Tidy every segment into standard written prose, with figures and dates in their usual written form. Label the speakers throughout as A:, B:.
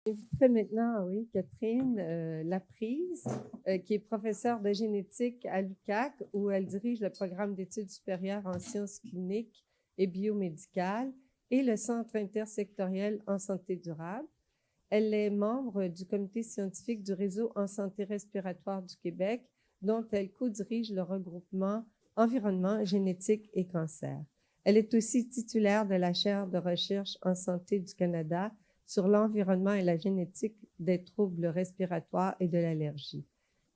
A: J'inviterai maintenant, oui, Catherine Laprise, qui est professeure de génétique à l'UQAC, où elle dirige le programme d'études supérieures en sciences cliniques et biomédicales et le Centre intersectoriel en santé durable. Elle est membre du comité scientifique du réseau en santé respiratoire du Québec, dont elle co-dirige le regroupement Environnement, génétique et cancer. Elle est aussi titulaire de la chaire de recherche en santé du Canada sur l'environnement et la génétique des troubles respiratoires et de l'allergie.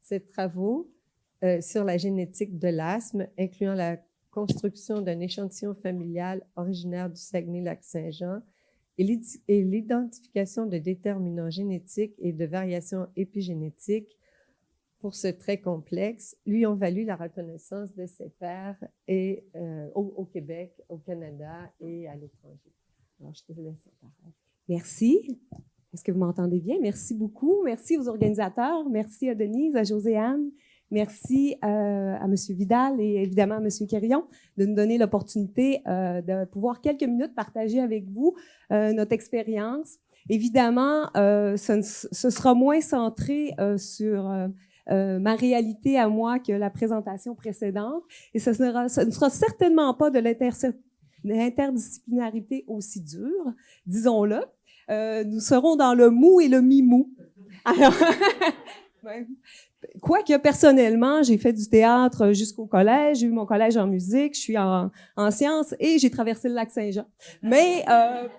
A: Ses travaux sur la génétique de l'asthme, incluant la construction d'un échantillon familial originaire du Saguenay-Lac-Saint-Jean et l'identification de déterminants génétiques et de variations épigénétiques pour ce trait complexe, lui ont valu la reconnaissance de ses pairs au Québec, au Canada et à l'étranger. Alors, je te laisse la parole.
B: Merci. Est-ce que vous m'entendez bien? Merci beaucoup. Merci aux organisateurs. Merci à Denise, à Joséanne. Merci à M. Vidal et évidemment à M. Quérillon de nous donner l'opportunité de pouvoir quelques minutes partager avec vous notre expérience. Évidemment, ce sera moins centré sur ma réalité à moi que la présentation précédente. Et ce ne sera certainement pas de l'interdisciplinarité aussi dure, disons-le. Nous serons dans le mou et le mi-mou. Alors, quoique personnellement, j'ai fait du théâtre jusqu'au collège, j'ai eu mon collège en musique, je suis en sciences et j'ai traversé le lac Saint-Jean. Mais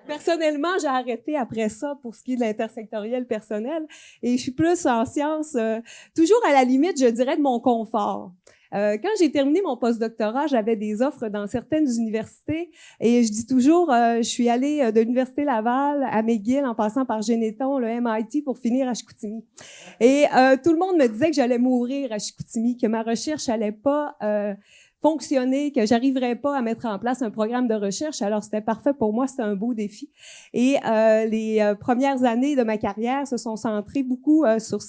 B: personnellement, j'ai arrêté après ça pour ce qui est de l'intersectoriel personnel et je suis plus en sciences, toujours à la limite, je dirais, de mon confort. Quand j'ai terminé mon postdoctorat, j'avais des offres dans certaines universités et je dis toujours, je suis allée de l'Université Laval à McGill en passant par Geneton, le MIT pour finir à Chicoutimi. Et tout le monde me disait que j'allais mourir à Chicoutimi, que ma recherche allait pas fonctionner, que j'arriverais pas à mettre en place un programme de recherche. Alors, c'était parfait pour moi, c'était un beau défi. Et les premières années de ma carrière se sont centrées beaucoup sur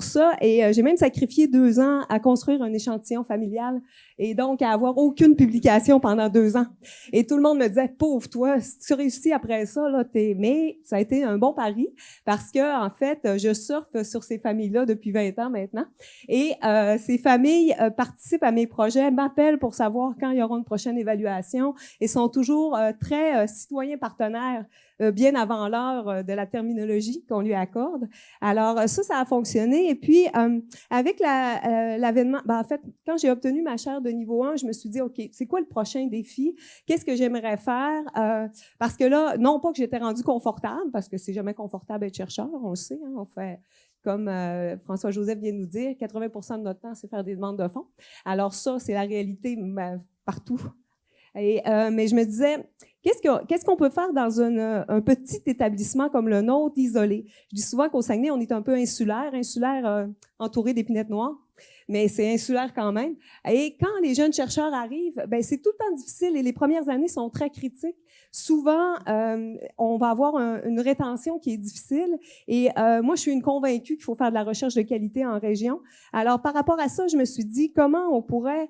B: ça. Et j'ai même sacrifié 2 ans à construire un échantillon familial et donc à avoir aucune publication pendant 2 ans. Et tout le monde me disait, pauvre toi, si tu réussis après ça, là, mais ça a été un bon pari parce que, en fait, je surfe sur ces familles-là depuis 20 ans maintenant. Et ces familles participent à mes projets, m'appellent pour savoir quand il y aura une prochaine évaluation et sont toujours très citoyens partenaires bien avant l'heure de la terminologie qu'on lui accorde. Alors ça a fonctionné. Et puis avec l'avènement, en fait, quand j'ai obtenu ma chaire de niveau 1, je me suis dit, OK, c'est quoi le prochain défi? Qu'est-ce que j'aimerais faire? Parce que là, non pas que j'étais rendue confortable, parce que c'est jamais confortable d'être chercheur, on le sait, hein, on fait comme François-Joseph vient de nous dire, 80% de notre temps, c'est faire des demandes de fonds. Alors ça, c'est la réalité partout. Et, mais je me disais, qu'est-ce qu'on peut faire dans un petit établissement comme le nôtre, isolé? Je dis souvent qu'au Saguenay, on est un peu insulaire entouré d'épinettes noires, mais c'est insulaire quand même. Et quand les jeunes chercheurs arrivent, ben c'est tout le temps difficile et les premières années sont très critiques. Souvent, on va avoir une rétention qui est difficile. Et moi, je suis une convaincue qu'il faut faire de la recherche de qualité en région. Alors, par rapport à ça, je me suis dit comment on pourrait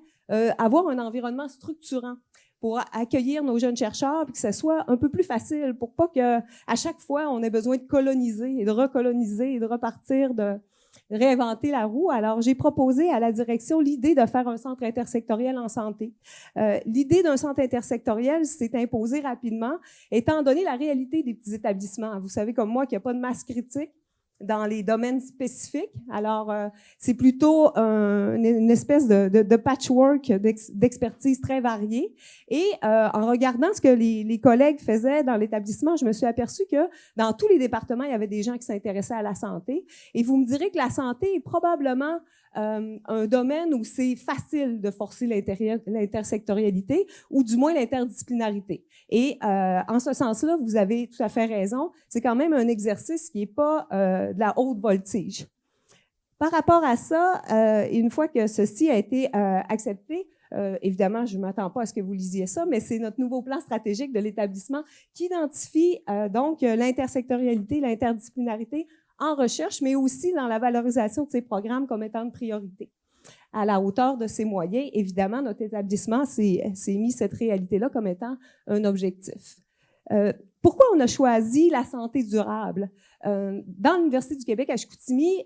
B: avoir un environnement structurant pour accueillir nos jeunes chercheurs, puis que ce soit un peu plus facile, pour pas que à chaque fois on ait besoin de coloniser et de recoloniser et de repartir de réinventer la roue. Alors, j'ai proposé à la direction l'idée de faire un centre intersectoriel en santé. L'idée d'un centre intersectoriel s'est imposée rapidement, étant donné la réalité des petits établissements. Vous savez comme moi qu'il n'y a pas de masse critique dans les domaines spécifiques. Alors, c'est plutôt une espèce de patchwork d'expertise très variée. Et en regardant ce que les collègues faisaient dans l'établissement, je me suis aperçue que dans tous les départements, il y avait des gens qui s'intéressaient à la santé. Et vous me direz que la santé est probablement un domaine où c'est facile de forcer l'intersectorialité ou du moins l'interdisciplinarité. Et en ce sens-là, vous avez tout à fait raison. C'est quand même un exercice qui n'est pas de la haute voltige. Par rapport à ça, une fois que ceci a été accepté, évidemment, je ne m'attends pas à ce que vous lisiez ça, mais c'est notre nouveau plan stratégique de l'établissement qui identifie donc l'intersectorialité, l'interdisciplinarité en recherche, mais aussi dans la valorisation de ces programmes comme étant de priorité. À la hauteur de ses moyens, évidemment, notre établissement s'est mis cette réalité-là comme étant un objectif. Pourquoi on a choisi la santé durable? Dans l'Université du Québec à Chicoutimi,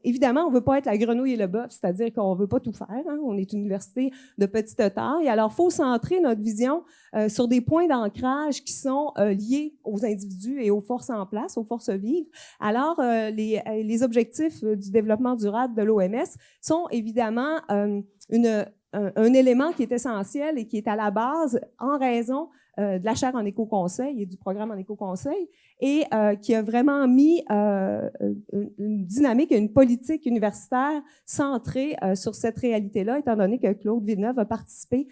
B: évidemment, on ne veut pas être la grenouille et le bœuf, c'est-à-dire qu'on ne veut pas tout faire. Hein? On est une université de petite taille. Alors, il faut centrer notre vision sur des points d'ancrage qui sont liés aux individus et aux forces en place, aux forces vives. Alors, les objectifs du développement durable de l'OMS sont évidemment un élément qui est essentiel et qui est à la base en raison de la chaire en éco-conseil et du programme en éco-conseil et qui a vraiment mis une dynamique et une politique universitaire centrée sur cette réalité-là, étant donné que Claude Villeneuve a participé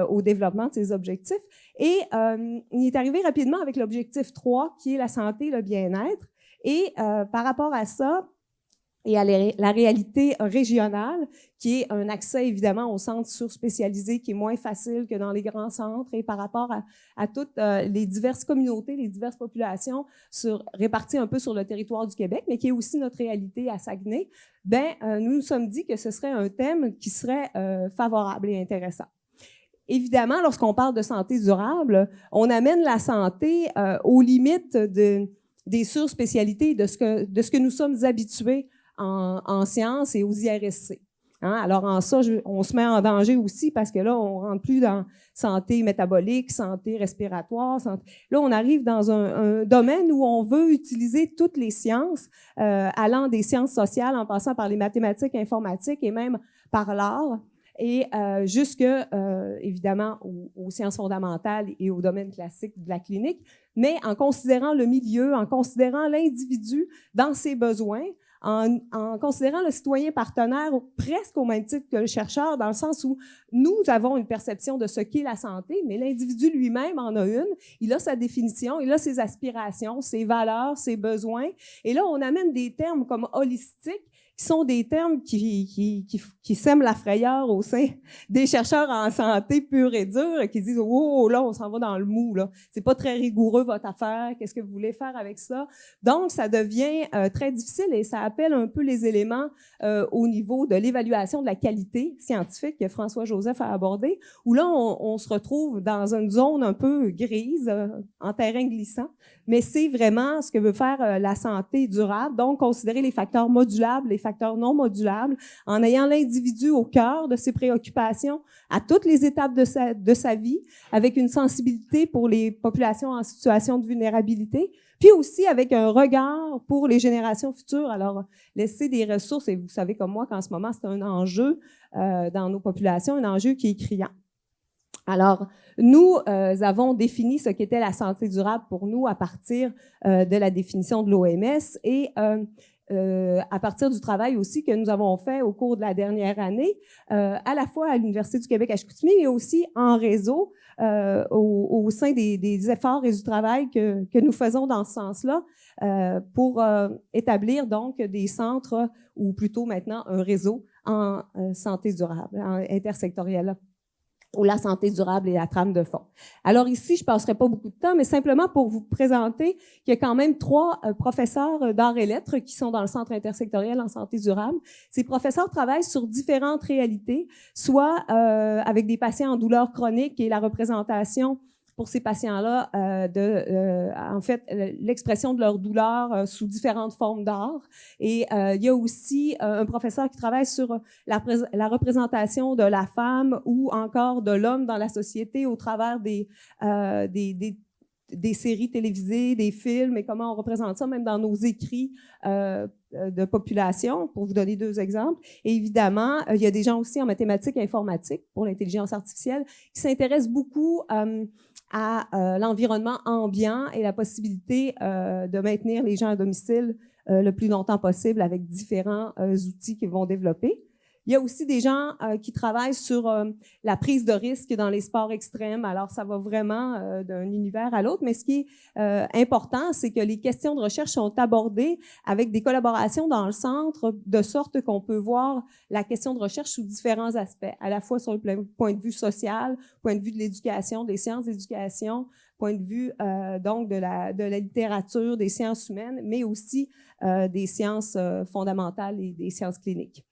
B: au développement de ces objectifs. Et il est arrivé rapidement avec l'objectif 3, qui est la santé, le bien-être. Et par rapport à ça, et à la réalité régionale, qui est un accès évidemment aux centres surspécialisés qui est moins facile que dans les grands centres et par rapport à toutes les diverses communautés, les diverses populations réparties un peu sur le territoire du Québec, mais qui est aussi notre réalité à Saguenay, nous nous sommes dit que ce serait un thème qui serait favorable et intéressant. Évidemment, lorsqu'on parle de santé durable, on amène la santé aux limites des surspécialités, de ce que nous sommes habitués en sciences et aux IRSC. Hein? Alors, en ça, on se met en danger aussi parce que là, on ne rentre plus dans santé métabolique, santé respiratoire. Là, on arrive dans un domaine où on veut utiliser toutes les sciences, allant des sciences sociales, en passant par les mathématiques, informatiques et même par l'art, et jusque, évidemment, aux sciences fondamentales et au domaine classique de la clinique, mais en considérant le milieu, en considérant l'individu dans ses besoins, en considérant le citoyen partenaire presque au même titre que le chercheur, dans le sens où nous avons une perception de ce qu'est la santé, mais l'individu lui-même en a une. Il a sa définition, il a ses aspirations, ses valeurs, ses besoins. Et là, on amène des termes comme holistique, qui sont des termes qui sèment la frayeur au sein des chercheurs en santé pure et dure et qui disent « Oh, là, on s'en va dans le mou, là. C'est pas très rigoureux, votre affaire. Qu'est-ce que vous voulez faire avec ça? » Donc, ça devient très difficile et ça appelle un peu les éléments au niveau de l'évaluation de la qualité scientifique que François-Joseph a abordé, où là, on se retrouve dans une zone un peu grise, en terrain glissant, mais c'est vraiment ce que veut faire la santé durable, donc considérer les facteurs modulables, les facteurs non modulables, en ayant l'individu au cœur de ses préoccupations à toutes les étapes de sa vie, avec une sensibilité pour les populations en situation de vulnérabilité, puis aussi avec un regard pour les générations futures. Alors, laisser des ressources, et vous savez comme moi qu'en ce moment, c'est un enjeu dans nos populations, un enjeu qui est criant. Alors, nous avons défini ce qu'était la santé durable pour nous à partir de la définition de l'OMS et à partir du travail aussi que nous avons fait au cours de la dernière année, à la fois à l'Université du Québec à Chicoutimi, mais aussi en réseau au sein des efforts et du travail que nous faisons dans ce sens-là pour établir donc des centres ou plutôt maintenant un réseau en santé durable, intersectoriel, ou la santé durable et la trame de fond. Alors ici, je ne passerai pas beaucoup de temps, mais simplement pour vous présenter qu'il y a quand même 3 professeurs d'arts et lettres qui sont dans le centre intersectoriel en santé durable. Ces professeurs travaillent sur différentes réalités, soit avec des patients en douleur chronique et la représentation pour ces patients-là, en fait, l'expression de leur douleur sous différentes formes d'art. Et il y a aussi un professeur qui travaille sur la représentation de la femme ou encore de l'homme dans la société au travers des séries télévisées, des films, et comment on représente ça, même dans nos écrits de population, pour vous donner 2 exemples. Et évidemment, il y a des gens aussi en mathématiques et informatique, pour l'intelligence artificielle, qui s'intéressent beaucoup à l'environnement ambiant et la possibilité de maintenir les gens à domicile le plus longtemps possible avec différents outils qu'ils vont développer. Il y a aussi des gens qui travaillent sur la prise de risque dans les sports extrêmes. Alors, ça va vraiment d'un univers à l'autre. Mais ce qui est important, c'est que les questions de recherche sont abordées avec des collaborations dans le centre, de sorte qu'on peut voir la question de recherche sous différents aspects, à la fois sur le point de vue social, point de vue de l'éducation, des sciences d'éducation, point de vue donc de la littérature, des sciences humaines, mais aussi des sciences fondamentales et des sciences cliniques.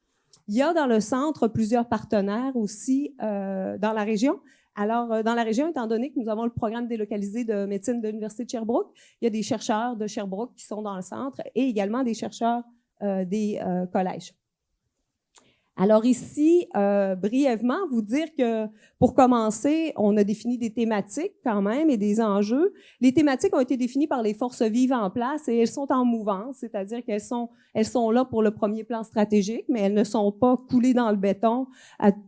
B: Il y a dans le centre plusieurs partenaires aussi dans la région. Alors, dans la région, étant donné que nous avons le programme délocalisé de médecine de l'Université de Sherbrooke, il y a des chercheurs de Sherbrooke qui sont dans le centre et également des chercheurs des collèges. Alors ici, brièvement, vous dire que pour commencer, on a défini des thématiques quand même et des enjeux. Les thématiques ont été définies par les forces vives en place et elles sont en mouvance, c'est-à-dire qu'elles sont là pour le premier plan stratégique, mais elles ne sont pas coulées dans le béton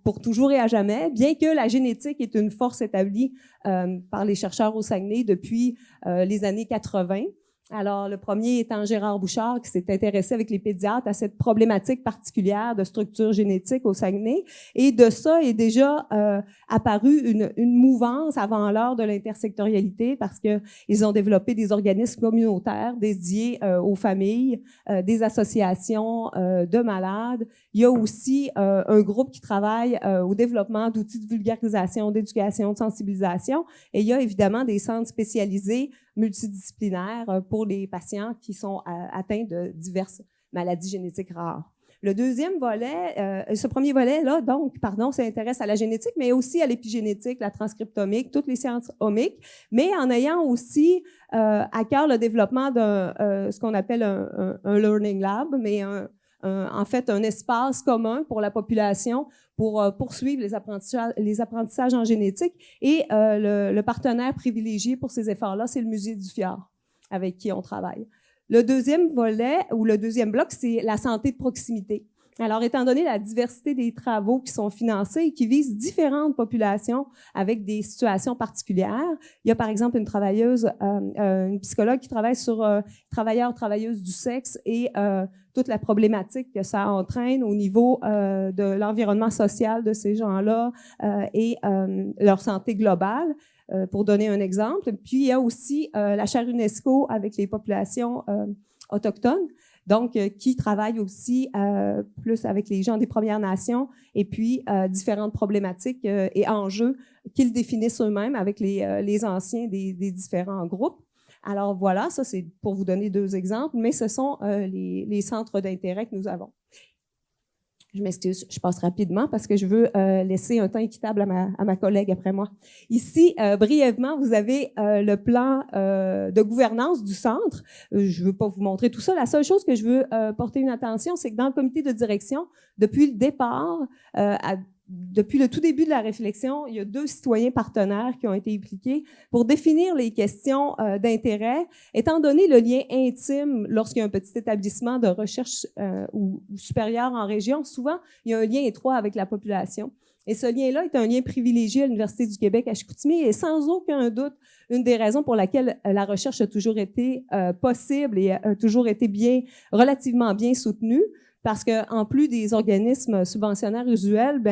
B: pour toujours et à jamais, bien que la génétique est une force établie par les chercheurs au Saguenay depuis les années 80. Alors, le premier étant Gérard Bouchard, qui s'est intéressé avec les pédiatres à cette problématique particulière de structure génétique au Saguenay. Et de ça est déjà apparue une mouvance avant l'heure de l'intersectorialité parce qu'ils ont développé des organismes communautaires dédiés aux familles, des associations de malades. Il y a aussi un groupe qui travaille au développement d'outils de vulgarisation, d'éducation, de sensibilisation. Et il y a évidemment des centres spécialisés multidisciplinaires pour les patients qui sont atteints de diverses maladies génétiques rares. Le deuxième volet, ce premier volet-là, s'intéresse à la génétique, mais aussi à l'épigénétique, la transcriptomique, toutes les sciences omiques, mais en ayant aussi à cœur le développement d'un ce qu'on appelle un learning lab, mais en fait un espace commun pour la population pour poursuivre les apprentissages en génétique. Et le partenaire privilégié pour ces efforts-là, c'est le Musée du Fjord, avec qui on travaille. Le deuxième volet, ou le deuxième bloc, c'est la santé de proximité. Alors, étant donné la diversité des travaux qui sont financés et qui visent différentes populations avec des situations particulières, il y a par exemple une travailleuse, une psychologue qui travaille sur travailleurs, travailleuses du sexe et toute la problématique que ça entraîne au niveau de l'environnement social de ces gens-là et leur santé globale. Pour donner un exemple. Puis, il y a aussi la chaire UNESCO avec les populations autochtones, donc qui travaille aussi plus avec les gens des Premières Nations et puis différentes problématiques et enjeux qu'ils définissent eux-mêmes avec les anciens des différents groupes. Alors voilà, ça c'est pour vous donner deux exemples, mais ce sont les centres d'intérêt que nous avons. Je m'excuse, je passe rapidement parce que je veux laisser un temps équitable à ma collègue après moi. Ici, brièvement, vous avez le plan de gouvernance du centre. Je ne veux pas vous montrer tout ça. La seule chose que je veux porter une attention, c'est que dans le comité de direction, depuis le départ, depuis le tout début de la réflexion, il y a 2 citoyens partenaires qui ont été impliqués pour définir les questions d'intérêt. Étant donné le lien intime lorsqu'il y a un petit établissement de recherche ou supérieur en région, souvent, il y a un lien étroit avec la population. Et ce lien-là est un lien privilégié à l'Université du Québec à Chicoutimi et sans aucun doute, une des raisons pour laquelle la recherche a toujours été possible et a toujours été relativement bien soutenue. Parce qu'en plus des organismes subventionnaires usuels,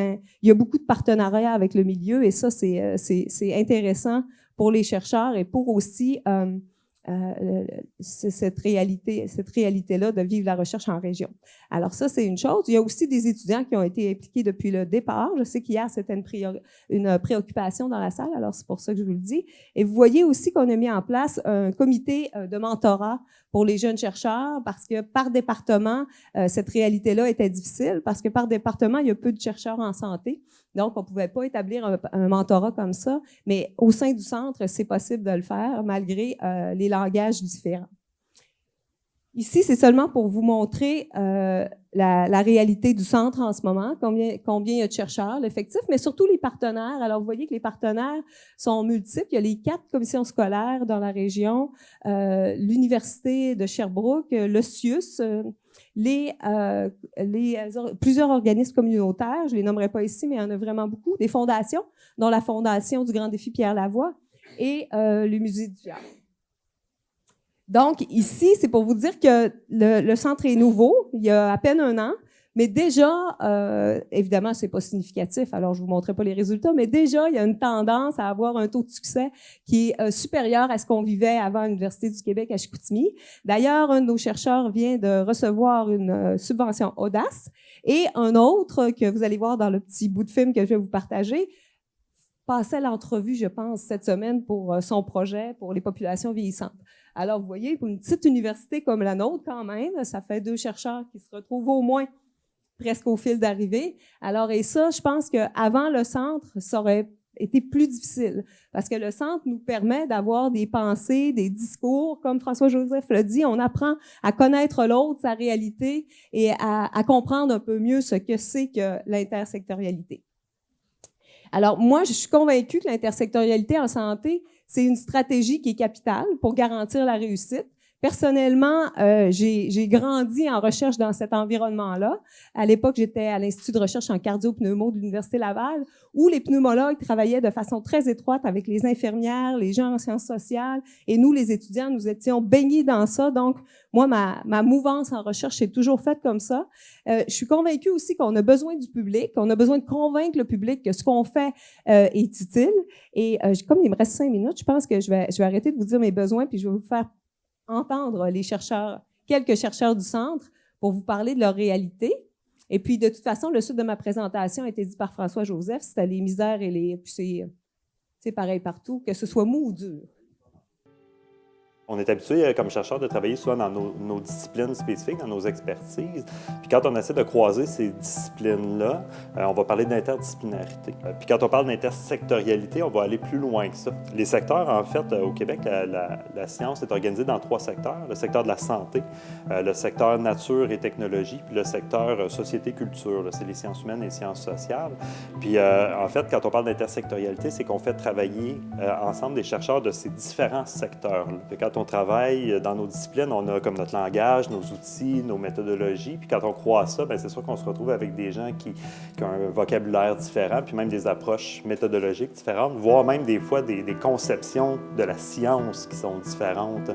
B: il y a beaucoup de partenariats avec le milieu et ça, c'est intéressant pour les chercheurs et pour aussi cette réalité-là de vivre la recherche en région. Alors ça, c'est une chose. Il y a aussi des étudiants qui ont été impliqués depuis le départ. Je sais qu'hier, c'était une préoccupation dans la salle, alors c'est pour ça que je vous le dis. Et vous voyez aussi qu'on a mis en place un comité de mentorat pour les jeunes chercheurs parce que par département, cette réalité-là était difficile parce que par département, il y a peu de chercheurs en santé. Donc, on ne pouvait pas établir un mentorat comme ça, mais au sein du centre, c'est possible de le faire malgré les langages différents. Ici, c'est seulement pour vous montrer la réalité du centre en ce moment, combien il y a de chercheurs, l'effectif, mais surtout les partenaires. Alors, vous voyez que les partenaires sont multiples. Il y a les 4 commissions scolaires dans la région, l'Université de Sherbrooke, le CIUS, plusieurs organismes communautaires, je ne les nommerai pas ici, mais il y en a vraiment beaucoup, des fondations, dont la Fondation du Grand Défi Pierre Lavoie et le Musée du Fjord. Donc, ici, c'est pour vous dire que le centre est nouveau, il y a à peine 1 an, mais déjà, évidemment, c'est pas significatif, alors je vous montrerai pas les résultats, mais déjà, il y a une tendance à avoir un taux de succès qui est supérieur à ce qu'on vivait avant à l'Université du Québec à Chicoutimi. D'ailleurs, un de nos chercheurs vient de recevoir une subvention Audace et un autre que vous allez voir dans le petit bout de film que je vais vous partager, passait l'entrevue, je pense, cette semaine pour son projet pour les populations vieillissantes. Alors, vous voyez, pour une petite université comme la nôtre, quand même, ça fait 2 chercheurs qui se retrouvent au moins presque au fil d'arrivée. Alors, et ça, je pense qu'avant le centre, ça aurait été plus difficile parce que le centre nous permet d'avoir des pensées, des discours, comme François-Joseph l'a dit, on apprend à connaître l'autre, sa réalité et à comprendre un peu mieux ce que c'est que l'intersectorialité. Alors, moi, je suis convaincue que l'intersectorialité en santé, c'est une stratégie qui est capitale pour garantir la réussite. Personnellement, j'ai grandi en recherche dans cet environnement-là. À l'époque, j'étais à l'Institut de recherche en cardio-pneumo de l'Université Laval, où les pneumologues travaillaient de façon très étroite avec les infirmières, les gens en sciences sociales, et nous, les étudiants, nous étions baignés dans ça. Donc, moi, ma mouvance en recherche est toujours faite comme ça. Je suis convaincue aussi qu'on a besoin du public, qu'on a besoin de convaincre le public que ce qu'on fait est utile. Et comme il me reste 5 minutes, je pense que je vais arrêter de vous dire mes besoins, puis je vais vous faire entendre les chercheurs, quelques chercheurs du centre pour vous parler de leur réalité. Et puis, de toute façon, le sud de ma présentation a été dit par François-Joseph, c'était les misères et les... Puis c'est pareil partout, que ce soit mou ou dur.
C: On est habitué, comme chercheur, de travailler souvent dans nos disciplines spécifiques, dans nos expertises. Puis quand on essaie de croiser ces disciplines-là, on va parler d'interdisciplinarité. Puis quand on parle d'intersectorialité, on va aller plus loin que ça. Les secteurs, en fait, au Québec, la science est organisée dans 3 secteurs. Le secteur de la santé, le secteur nature et technologie, puis le secteur société-culture. C'est les sciences humaines et les sciences sociales. Puis en fait, quand on parle d'intersectorialité, c'est qu'on fait travailler ensemble des chercheurs de ces différents secteurs-là. Quand on travaille dans nos disciplines, on a comme notre langage, nos outils, nos méthodologies. Puis quand on croise ça, bien, c'est sûr qu'on se retrouve avec des gens qui ont un vocabulaire différent, puis même des approches méthodologiques différentes, voire même des fois des conceptions de la science qui sont différentes.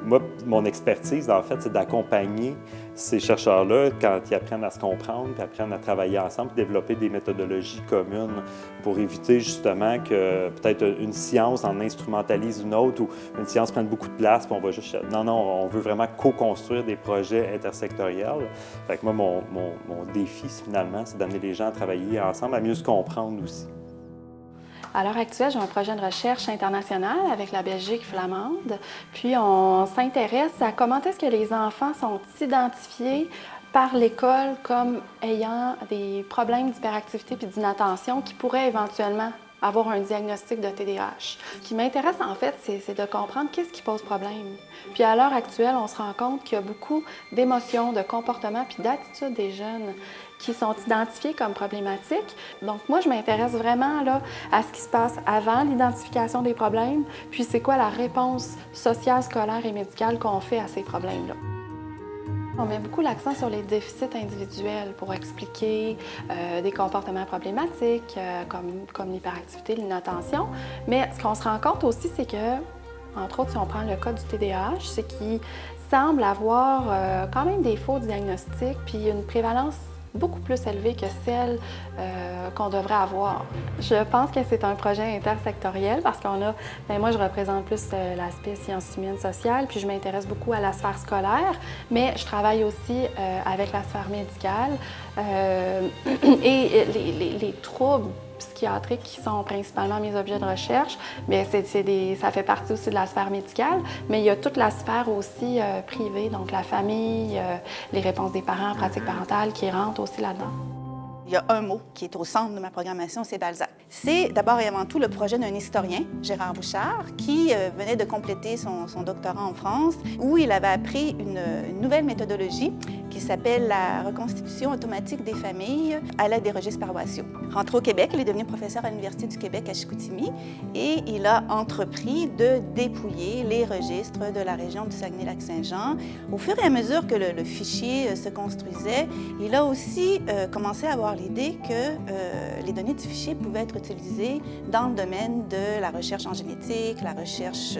C: Moi, mon expertise, en fait, c'est d'accompagner ces chercheurs-là quand ils apprennent à se comprendre, puis apprennent à travailler ensemble, puis développer des méthodologies communes pour éviter justement que peut-être une science en instrumentalise une autre ou une science prenne beaucoup de place, puis on va juste... Non, on veut vraiment co-construire des projets intersectoriels. Fait que moi, mon défi, finalement, c'est d'amener les gens à travailler ensemble, à mieux se comprendre aussi.
D: À l'heure actuelle, j'ai un projet de recherche international avec la Belgique flamande. Puis, on s'intéresse à comment est-ce que les enfants sont identifiés par l'école comme ayant des problèmes d'hyperactivité puis d'inattention qui pourraient éventuellement avoir un diagnostic de TDAH. Ce qui m'intéresse, en fait, c'est de comprendre qu'est-ce qui pose problème. Puis, à l'heure actuelle, on se rend compte qu'il y a beaucoup d'émotions, de comportements puis d'attitudes des jeunes qui sont identifiés comme problématiques. Donc, moi, je m'intéresse vraiment là, à ce qui se passe avant l'identification des problèmes, puis c'est quoi la réponse sociale, scolaire et médicale qu'on fait à ces problèmes-là. On met beaucoup l'accent sur les déficits individuels pour expliquer des comportements problématiques comme l'hyperactivité, l'inattention. Mais ce qu'on se rend compte aussi, c'est que, entre autres, si on prend le cas du TDAH, c'est qu'il semble avoir quand même des faux diagnostics puis une prévalence beaucoup plus élevée que celle qu'on devrait avoir. Je pense que c'est un projet intersectoriel parce qu'on a, bien, moi je représente plus l'aspect sciences humaines sociales, puis je m'intéresse beaucoup à la sphère scolaire, mais je travaille aussi avec la sphère médicale et les troubles psychiatriques qui sont principalement mes objets de recherche, bien, ça fait partie aussi de la sphère médicale, mais il y a toute la sphère aussi privée, donc la famille, les réponses des parents, pratiques parentales qui rentrent aussi là-dedans.
E: Il y a un mot qui est au centre de ma programmation, c'est Balzac. C'est d'abord et avant tout le projet d'un historien, Gérard Bouchard, qui venait de compléter son doctorat en France, où il avait appris une nouvelle méthodologie qui s'appelle la reconstitution automatique des familles à l'aide des registres paroissiaux. Rentré au Québec, il est devenu professeur à l'Université du Québec à Chicoutimi et il a entrepris de dépouiller les registres de la région du Saguenay-Lac-Saint-Jean. Au fur et à mesure que le fichier se construisait, il a aussi commencé à avoir l'idée que les données du fichier pouvaient être utilisées dans le domaine de la recherche en génétique, la recherche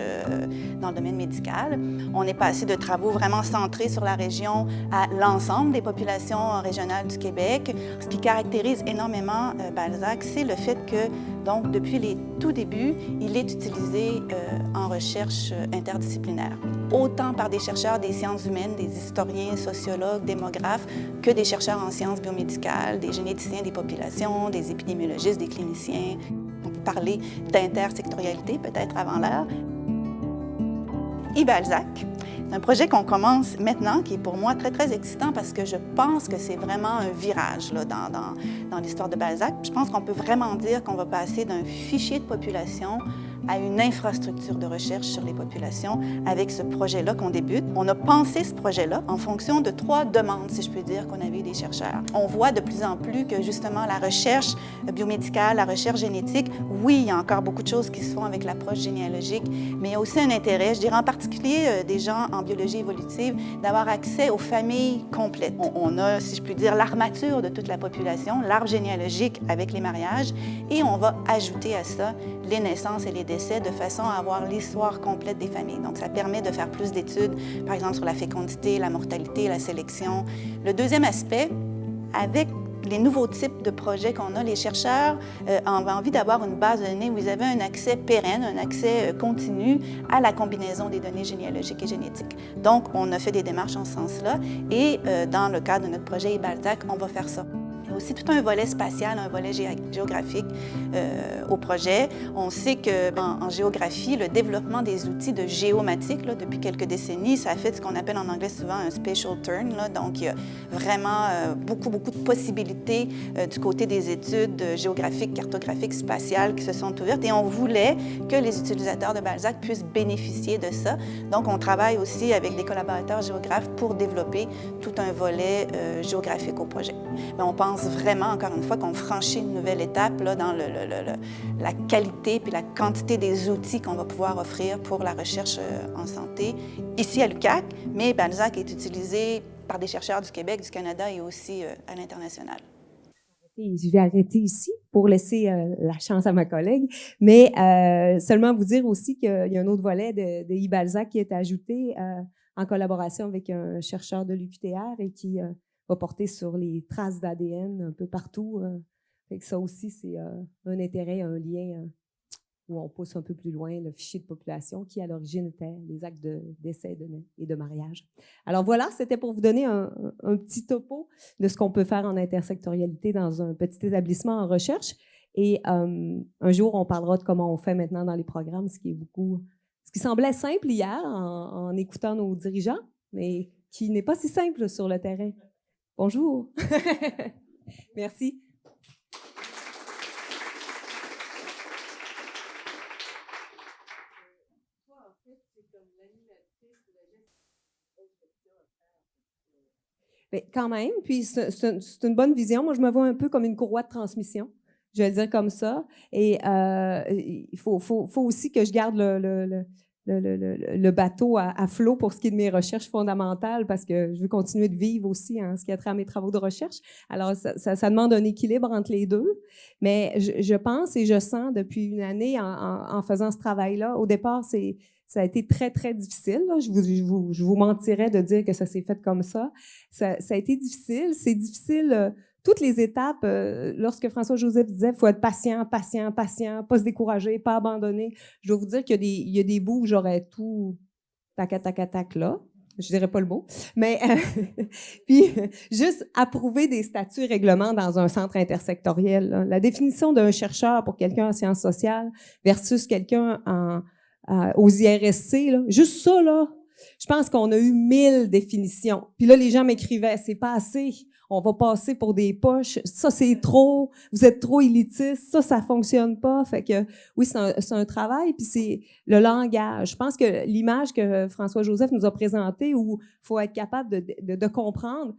E: dans le domaine médical. On est passé de travaux vraiment centrés sur la région à l'ensemble des populations régionales du Québec. Ce qui caractérise énormément Balzac, c'est le fait que, donc, depuis les tout débuts, il est utilisé en recherche interdisciplinaire, autant par des chercheurs des sciences humaines, des historiens, sociologues, démographes, que des chercheurs en sciences biomédicales, des généticiens des populations, des épidémiologistes, des cliniciens. On peut parler d'intersectorialité peut-être avant l'heure. IBALZAC. C'est un projet qu'on commence maintenant, qui est pour moi très, très excitant parce que je pense que c'est vraiment un virage là, dans l'histoire de Balzac. Je pense qu'on peut vraiment dire qu'on va passer d'un fichier de population à une infrastructure de recherche sur les populations avec ce projet-là qu'on débute. On a pensé ce projet-là en fonction de 3 demandes, si je peux dire, qu'on avait des chercheurs. On voit de plus en plus que justement la recherche biomédicale, la recherche génétique, oui, il y a encore beaucoup de choses qui se font avec l'approche généalogique, mais il y a aussi un intérêt, je dirais en particulier des gens en biologie évolutive, d'avoir accès aux familles complètes. On a, si je peux dire, l'armature de toute la population, l'arbre généalogique avec les mariages, et on va ajouter à ça les naissances et les décès de façon à avoir l'histoire complète des familles. Donc, ça permet de faire plus d'études, par exemple, sur la fécondité, la mortalité, la sélection. Le deuxième aspect, avec les nouveaux types de projets qu'on a, les chercheurs ont envie d'avoir une base de données où ils avaient un accès pérenne, un accès continu à la combinaison des données généalogiques et génétiques. Donc, on a fait des démarches en ce sens-là et dans le cadre de notre projet IBALZAC, on va faire ça. Il y a aussi tout un volet spatial, un volet géographique au projet. On sait qu'en géographie, le développement des outils de géomatique, là, depuis quelques décennies, ça a fait ce qu'on appelle en anglais souvent un spatial turn. Là. Donc, il y a vraiment beaucoup de possibilités du côté des études géographiques, cartographiques, spatiales qui se sont ouvertes. Et on voulait que les utilisateurs de Balzac puissent bénéficier de ça. Donc, on travaille aussi avec des collaborateurs géographes pour développer tout un volet géographique au projet. Mais on pense vraiment, encore une fois, qu'on franchit une nouvelle étape là, dans la qualité puis la quantité des outils qu'on va pouvoir offrir pour la recherche en santé ici à l'UQAC, mais Balzac est utilisé par des chercheurs du Québec, du Canada et aussi à l'international.
B: Je vais arrêter ici pour laisser la chance à ma collègue, mais seulement vous dire aussi qu'il y a un autre volet de IBALZAC qui est ajouté en collaboration avec un chercheur de l'UQTR et qui va porter sur les traces d'ADN un peu partout. Fait que ça aussi, c'est un intérêt, un lien où on pousse un peu plus loin le fichier de population qui, à l'origine, était les actes de décès et de mariage. Alors voilà, c'était pour vous donner un petit topo de ce qu'on peut faire en intersectorialité dans un petit établissement en recherche. Et un jour, on parlera de comment on fait maintenant dans les programmes, ce qui semblait simple hier en écoutant nos dirigeants, mais qui n'est pas si simple sur le terrain. Bonjour. Merci. Mais quand même, puis c'est une bonne vision. Moi, je me vois un peu comme une courroie de transmission. Je vais le dire comme ça. Et il faut aussi que je garde le bateau à flot pour ce qui est de mes recherches fondamentales parce que je veux continuer de vivre aussi ce qui a trait à mes travaux de recherche. Alors, ça demande un équilibre entre les deux. Mais je pense et je sens depuis une année en faisant ce travail-là, au départ, ça a été très, très difficile. Là. Je vous mentirais de dire que ça s'est fait comme ça. Ça a été difficile. C'est difficile... toutes les étapes, lorsque François-Joseph disait qu'il faut être patient, patient, patient, pas se décourager, pas abandonner, je dois vous dire qu'il y a des bouts où j'aurais tout tac là. Je dirais pas le mot. Mais puis, juste approuver des statuts et règlements dans un centre intersectoriel. Là. La définition d'un chercheur pour quelqu'un en sciences sociales versus quelqu'un aux IRSC, là, juste ça, là, je pense qu'on a eu 1000 définitions. Puis là, les gens m'écrivaient, c'est pas assez. On va passer pour des poches. Ça, c'est trop. Vous êtes trop élitiste. Ça fonctionne pas. Fait que, oui, c'est un travail. Puis c'est le langage. Je pense que l'image que François-Joseph nous a présentée où il faut être capable de comprendre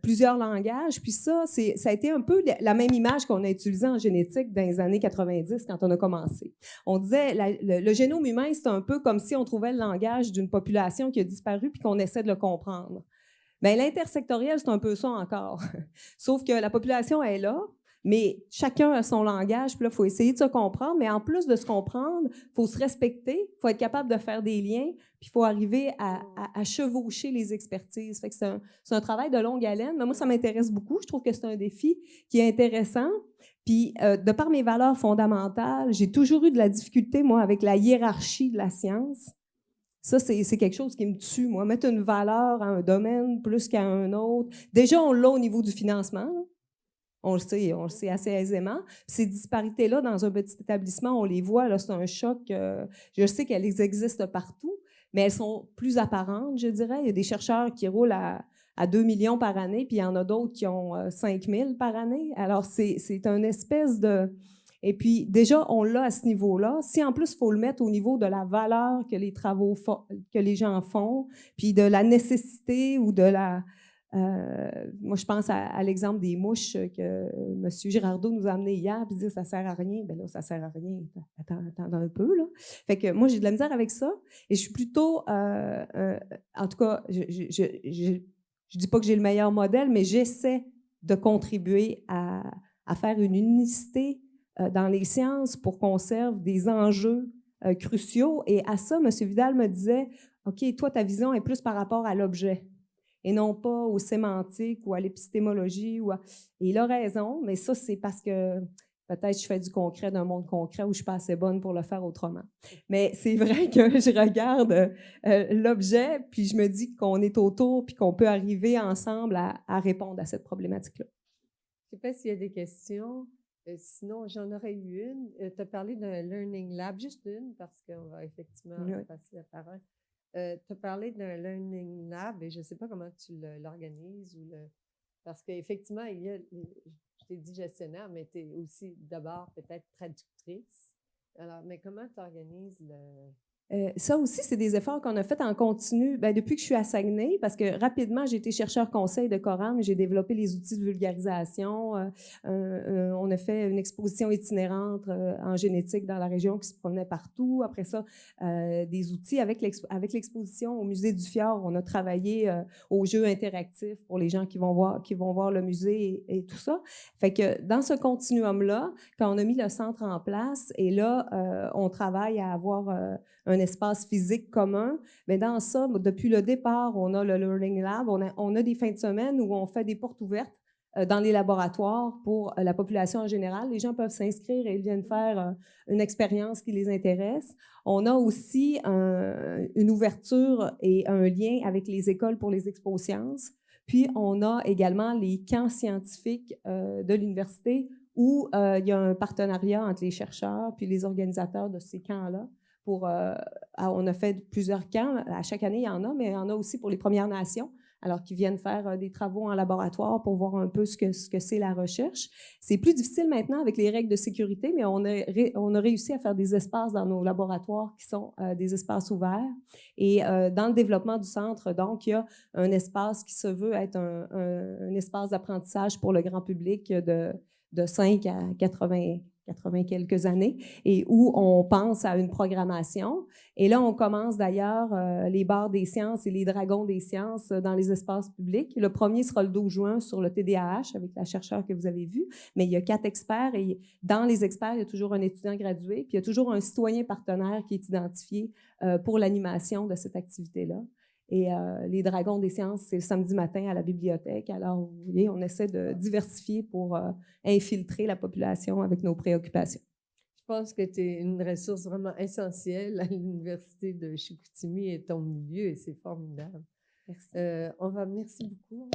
B: plusieurs langages. Puis ça a été un peu la même image qu'on a utilisée en génétique dans les années 90 quand on a commencé. On disait, le génome humain, c'est un peu comme si on trouvait le langage d'une population qui a disparu puis qu'on essaie de le comprendre. Bien, l'intersectoriel, c'est un peu ça encore. Sauf que la population est là, mais chacun a son langage, puis là, il faut essayer de se comprendre, mais en plus de se comprendre, il faut se respecter, il faut être capable de faire des liens, puis il faut arriver à chevaucher les expertises. Fait que c'est un travail de longue haleine, mais moi, ça m'intéresse beaucoup. Je trouve que c'est un défi qui est intéressant. Puis, de par mes valeurs fondamentales, j'ai toujours eu de la difficulté, moi, avec la hiérarchie de la science. Ça, c'est quelque chose qui me tue, moi. Mettre une valeur à un domaine plus qu'à un autre. Déjà, on l'a au niveau du financement. Là. On le sait assez aisément. Ces disparités-là, dans un petit établissement, on les voit, là, c'est un choc. Je sais qu'elles existent partout. mais elles sont plus apparentes, je dirais. Il y a des chercheurs qui roulent à 2 millions par année, puis il y en a d'autres qui ont 5 000 par année. Alors, c'est une espèce de... Et puis, déjà, on l'a à ce niveau-là. Si en plus, il faut le mettre au niveau de la valeur que les travaux que les gens font, puis de la nécessité ou de la... moi, je pense à l'exemple des mouches que M. Girardeau nous a amené hier, puis dire ça sert à rien. Bien là, ça sert à rien. Attends un peu, là. Fait que moi, j'ai de la misère avec ça. Et je suis plutôt... en tout cas, je dis pas que j'ai le meilleur modèle, mais j'essaie de contribuer à faire une unicité dans les sciences pour qu'on serve des enjeux cruciaux. Et à ça, M. Vidal me disait, OK, toi, ta vision est plus par rapport à l'objet et non pas aux sémantiques ou à l'épistémologie. Et il a raison, mais ça, c'est parce que peut-être je fais du concret d'un monde concret où je ne suis pas assez bonne pour le faire autrement. Mais c'est vrai que je regarde l'objet, puis je me dis qu'on est autour, puis qu'on peut arriver ensemble à répondre à cette problématique-là.
A: Je ne sais pas s'il y a des questions. Sinon, j'en aurais eu une. Tu as parlé d'un Learning Lab, juste une, parce qu'on va effectivement passer la parole. Tu as parlé d'un Learning Lab, et je ne sais pas comment tu l'organises, parce qu'effectivement, je t'ai dit gestionnaire, mais tu es aussi d'abord peut-être traductrice. Alors, mais comment tu organises
B: ça aussi, c'est des efforts qu'on a fait en continu depuis que je suis à Saguenay, parce que rapidement, j'ai été chercheur conseil de Coram, j'ai développé les outils de vulgarisation. On a fait une exposition itinérante en génétique dans la région qui se promenait partout. Après ça, des outils avec l'exposition au musée du Fjord. On a travaillé aux jeux interactifs pour les gens qui vont voir le musée et tout ça. Fait que dans ce continuum-là, quand on a mis le centre en place, et là, on travaille à avoir un espace physique commun. Mais dans ça, depuis le départ, on a le Learning Lab, on a des fins de semaine où on fait des portes ouvertes dans les laboratoires pour la population en général. Les gens peuvent s'inscrire et ils viennent faire une expérience qui les intéresse. On a aussi une ouverture et un lien avec les écoles pour les expos-sciences. Puis, on a également les camps scientifiques de l'université où il y a un partenariat entre les chercheurs puis les organisateurs de ces camps-là. On a fait plusieurs camps. À chaque année, il y en a, mais il y en a aussi pour les Premières Nations, alors qu'ils viennent faire des travaux en laboratoire pour voir un peu ce que c'est la recherche. C'est plus difficile maintenant avec les règles de sécurité, mais on a réussi à faire des espaces dans nos laboratoires qui sont des espaces ouverts. Et dans le développement du centre, donc, il y a un espace qui se veut être un espace d'apprentissage pour le grand public de 5 à 80 quelques années, et où on pense à une programmation. Et là, on commence d'ailleurs les bars des sciences et les dragons des sciences dans les espaces publics. Le premier sera le 12 juin sur le TDAH avec la chercheure que vous avez vue, mais il y a 4 experts, et dans les experts, il y a toujours un étudiant gradué, puis il y a toujours un citoyen partenaire qui est identifié pour l'animation de cette activité-là. Et les dragons des sciences, c'est le samedi matin à la bibliothèque. Alors, vous voyez, on essaie de diversifier pour infiltrer la population avec nos préoccupations.
A: Je pense que tu es une ressource vraiment essentielle à l'Université de Chicoutimi et ton milieu, et c'est formidable.
B: Merci.
A: Merci beaucoup.